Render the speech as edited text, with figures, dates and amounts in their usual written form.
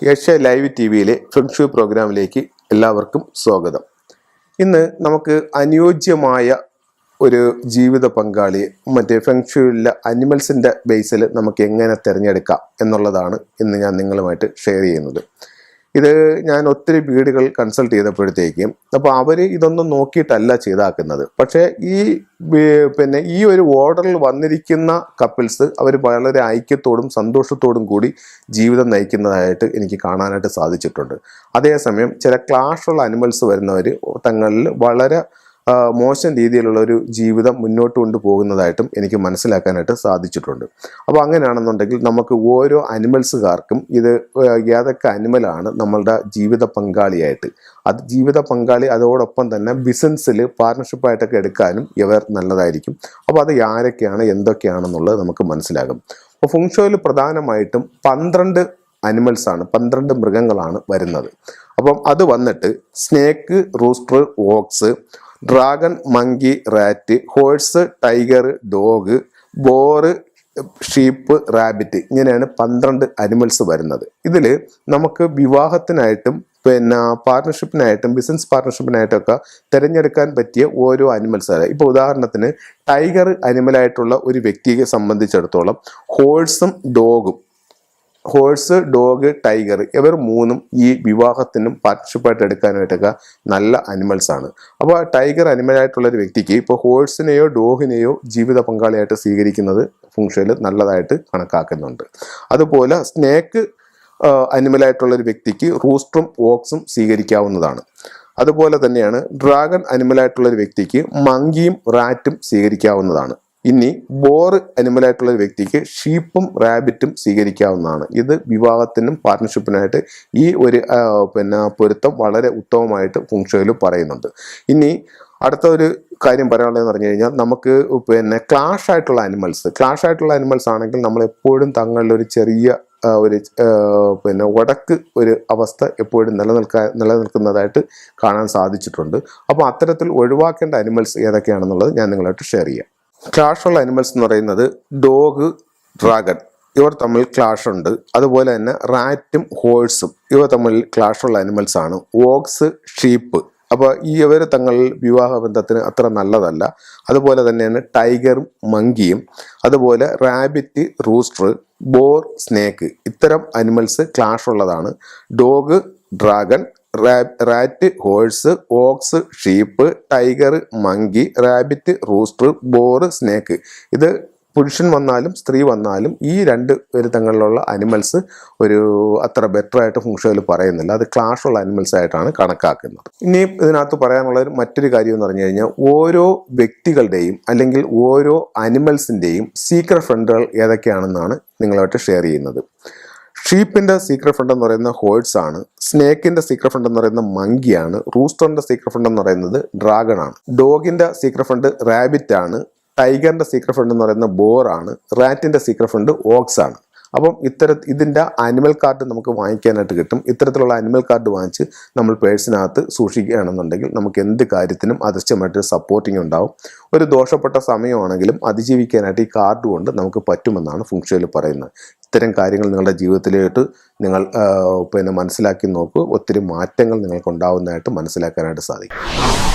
Asia live ടിവിയിലെ feng shui പ്രോഗ്രാമിലേക്ക് എല്ലാവർക്കും സ്വാഗതം. ഇന്ന് നമുക്ക് അനുയോജ്യമായ ഒരു ജീവിത പങ്കാളിയെ ഫെങ്ഷുയിലെ അനിമൽസിൻ്റെ ബേസിൽ നമുക്ക് എങ്ങനെ തിരഞ്ഞെടുക്കാം എന്നുള്ളതാണ് ഇന്ന് ഞാൻ നിങ്ങളുമായിട്ട് ഷെയർ ചെയ്യുന്നത്. ഇത് ഞാൻ ഒത്തിരി വീടുകൾ കൺസൾട്ട് ചെയ്തപ്പോഴത്തേക്കും അപ്പോൾ അവർ ഇതൊന്നും നോക്കിയിട്ടല്ല ചെയ്താക്കുന്നത്. പക്ഷേ ഈ ഒരു ഓർഡറിൽ വന്നിരിക്കുന്ന കപ്പിൾസ് അവർ വളരെ ഐക്യത്തോടും സന്തോഷത്തോടും കൂടി ജീവിതം നയിക്കുന്നതായിട്ട് എനിക്ക് കാണാനായിട്ട് സാധിച്ചിട്ടുണ്ട്. അതേസമയം ചില ക്ലാഷുള്ള അനിമൽസ് വരുന്നവർ തങ്ങളിൽ വളരെ മോശം രീതിയിലുള്ള ഒരു ജീവിതം മുന്നോട്ട് കൊണ്ടുപോകുന്നതായിട്ടും എനിക്ക് മനസ്സിലാക്കാനായിട്ട് സാധിച്ചിട്ടുണ്ട്. അപ്പോൾ അങ്ങനെയാണെന്നുണ്ടെങ്കിൽ നമുക്ക് ഓരോ അനിമൽസുകാർക്കും ഇത് ഏതൊക്കെ അനിമലാണ് നമ്മളുടെ ജീവിത പങ്കാളിയായിട്ട്, അത് ജീവിത പങ്കാളി അതോടൊപ്പം തന്നെ ബിസിനസ്സിൽ പാർട്ണർഷിപ്പായിട്ടൊക്കെ എടുക്കാനും ഇവർ നല്ലതായിരിക്കും. അപ്പോൾ അത് ആരൊക്കെയാണ് എന്തൊക്കെയാണെന്നുള്ളത് നമുക്ക് മനസ്സിലാകും. അപ്പോൾ ഫെങ്ഷുയിൽ പ്രധാനമായിട്ടും 12 അനിമൽസാണ്, 12 മൃഗങ്ങളാണ് വരുന്നത്. അപ്പം അത് വന്നിട്ട് snake, rooster, ox, dragon, monkey, rat, horse, tiger, dog, boar, sheep, rabbit, ഇങ്ങനെയാണ് 12 അനിമൽസ് വരുന്നത്. ഇതിൽ നമുക്ക് വിവാഹത്തിനായിട്ടും പാർട്ണർഷിപ്പിനായിട്ടും ബിസിനസ് പാർട്ണർഷിപ്പിനായിട്ടൊക്കെ തിരഞ്ഞെടുക്കാൻ പറ്റിയ ഓരോ അനിമൽസ് ആണ്. ഇപ്പോൾ ഉദാഹരണത്തിന് ടൈഗർ അനിമലായിട്ടുള്ള ഒരു വ്യക്തിയെ സംബന്ധിച്ചിടത്തോളം ഹോഴ്സ്, ഡോഗ്, ടൈഗർ ഇവർ മൂന്നും ഈ വിവാഹത്തിനും പാർട്ട്ണർഷിപ്പായിട്ട് എടുക്കാനായിട്ടൊക്കെ നല്ല അനിമൽസ് ആണ്. അപ്പോൾ ആ ടൈഗർ അനിമലായിട്ടുള്ള ഒരു വ്യക്തിക്ക് ഇപ്പോൾ ഹോഴ്സിനെയോ ഡോഗിനെയോ ജീവിത പങ്കാളിയായിട്ട് സ്വീകരിക്കുന്നത് ഫെങ്ഷുയിൽ നല്ലതായിട്ട് കണക്കാക്കുന്നുണ്ട്. അതുപോലെ സ്നേക്ക് അനിമലായിട്ടുള്ളൊരു വ്യക്തിക്ക് റൂസ്റ്ററും ഓക്സും സ്വീകരിക്കാവുന്നതാണ്. അതുപോലെ തന്നെയാണ് ഡ്രാഗൺ അനിമലായിട്ടുള്ളൊരു വ്യക്തിക്ക് മങ്കിയും റാറ്റും സ്വീകരിക്കാവുന്നതാണ്. ഇനി ബോർ അനിമലായിട്ടുള്ള ഒരു വ്യക്തിക്ക് ഷീപ്പും റാബിറ്റും സ്വീകരിക്കാവുന്നതാണ്. ഇത് വിവാഹത്തിനും പാർട്ട്ണർഷിപ്പിനായിട്ട് ഈ ഒരു പൊരുത്തം വളരെ ഉത്തമമായിട്ട് ഫെങ്ഷുയിൽ പറയുന്നുണ്ട്. ഇനി അടുത്ത ഒരു കാര്യം പറയാനുള്ളതെന്ന് പറഞ്ഞു കഴിഞ്ഞാൽ നമുക്ക് ക്ലാഷ് ആയിട്ടുള്ള അനിമൽസ് ആണെങ്കിൽ നമ്മൾ എപ്പോഴും തങ്ങളിൽ ഒരു ചെറിയ ഉടക്ക് ഒരു അവസ്ഥ എപ്പോഴും നിലനിൽക്കുന്നതായിട്ട് കാണാൻ സാധിച്ചിട്ടുണ്ട്. അപ്പോൾ അത്തരത്തിൽ ഒഴിവാക്കേണ്ട അനിമൽസ് ഏതൊക്കെയാണെന്നുള്ളത് ഞാൻ നിങ്ങളായിട്ട് ഷെയർ ചെയ്യാം. ക്ലാഷുള്ള അനിമൽസ് എന്ന് പറയുന്നത് ഡോഗ്, ഡ്രാഗൺ ഇവർ തമ്മിൽ ക്ലാഷ് ഉണ്ട്. അതുപോലെ തന്നെ റാറ്റും ഹോഴ്സും ഇവർ തമ്മിൽ ക്ലാഷുള്ള അനിമൽസ് ആണ്. ഓക്സ്, ഷീപ്പ് അപ്പോൾ ഇവർ തങ്ങളിൽ വിവാഹ ബന്ധത്തിന് അത്ര നല്ലതല്ല. അതുപോലെ തന്നെയാണ് ടൈഗറും മങ്കിയും, അതുപോലെ റാബിറ്റ്, റൂസ്റ്റർ, ബോർ, സ്നേക്ക് ഇത്തരം അനിമൽസ് ക്ലാഷ് ഉള്ളതാണ്. Dog, dragon, rat, horse, ox, sheep, tiger, monkey, rabbit, rooster, boar, snake ഇത് പുരുഷൻ വന്നാലും സ്ത്രീ വന്നാലും ഈ 2 പേര് തങ്ങളിലുള്ള അനിമൽസ് ഒരു അത്ര ബെറ്റർ ആയിട്ട് ഫെങ്ഷുയിൽ പറയുന്നില്ല. അത് ക്ലാഷുള്ള അനിമൽസ് ആയിട്ടാണ് കണക്കാക്കുന്നത്. ഇനി ഇതിനകത്ത് പറയാനുള്ള മറ്റൊരു കാര്യം എന്ന് പറഞ്ഞു കഴിഞ്ഞാൽ ഓരോ വ്യക്തികളുടെയും അല്ലെങ്കിൽ ഓരോ അനിമൽസിൻ്റെയും സീക്രട്ട് ഫ്രണ്ടുകൾ ഏതൊക്കെയാണെന്നാണ് നിങ്ങളുമായിട്ട് ഷെയർ ചെയ്യുന്നത്. ഷീപ്പിന്റെ സീക്രട്ട് ഫ്രണ്ട് എന്ന് പറയുന്നത് ഹോഴ്സ് ആണ്. സ്നേക്കിന്റെ സീക്രട്ട് ഫ്രണ്ട് എന്ന് പറയുന്നത് മങ്കിയാണ്. റൂസ്റ്ററിന്റെ സീക്രട്ട് ഫ്രണ്ട് എന്ന് പറയുന്നത് ഡ്രാഗൺ ആണ്. ഡോഗിന്റെ സീക്രട്ട് ഫ്രണ്ട് റാബിറ്റ് ആണ്. ടൈഗറിന്റെ സീക്രട്ട് ഫ്രണ്ട് എന്ന് പറയുന്നത് ബോർ ആണ്. റാറ്റിന്റെ സീക്രട്ട് ഫ്രണ്ട് ഓക്സ് ആണ്. അപ്പം ഇതിൻ്റെ ആനിമൽ കാർഡ് നമുക്ക് വാങ്ങിക്കാനായിട്ട് കിട്ടും. ഇത്തരത്തിലുള്ള ആനിമൽ കാർഡ് വാങ്ങിച്ച് നമ്മൾ പേഴ്സിനകത്ത് സൂക്ഷിക്കുകയാണെന്നുണ്ടെങ്കിൽ നമുക്ക് എന്ത് കാര്യത്തിനും അദൃശ്യമായിട്ടൊരു സപ്പോർട്ടിങ് ഉണ്ടാവും. ഒരു ദോഷപ്പെട്ട സമയമാണെങ്കിലും അതിജീവിക്കാനായിട്ട് ഈ കാർഡ് കൊണ്ട് നമുക്ക് പറ്റുമെന്നാണ് ഫെങ്ഷുയിൽ പറയുന്നത്. ഇത്തരം കാര്യങ്ങൾ നിങ്ങളുടെ ജീവിതത്തിലേക്ക് നിങ്ങൾ മനസ്സിലാക്കി നോക്കൂ. ഒത്തിരി മാറ്റങ്ങൾ നിങ്ങൾക്ക് ഉണ്ടാവുന്നതായിട്ട് മനസ്സിലാക്കാനായിട്ട് സാധിക്കും.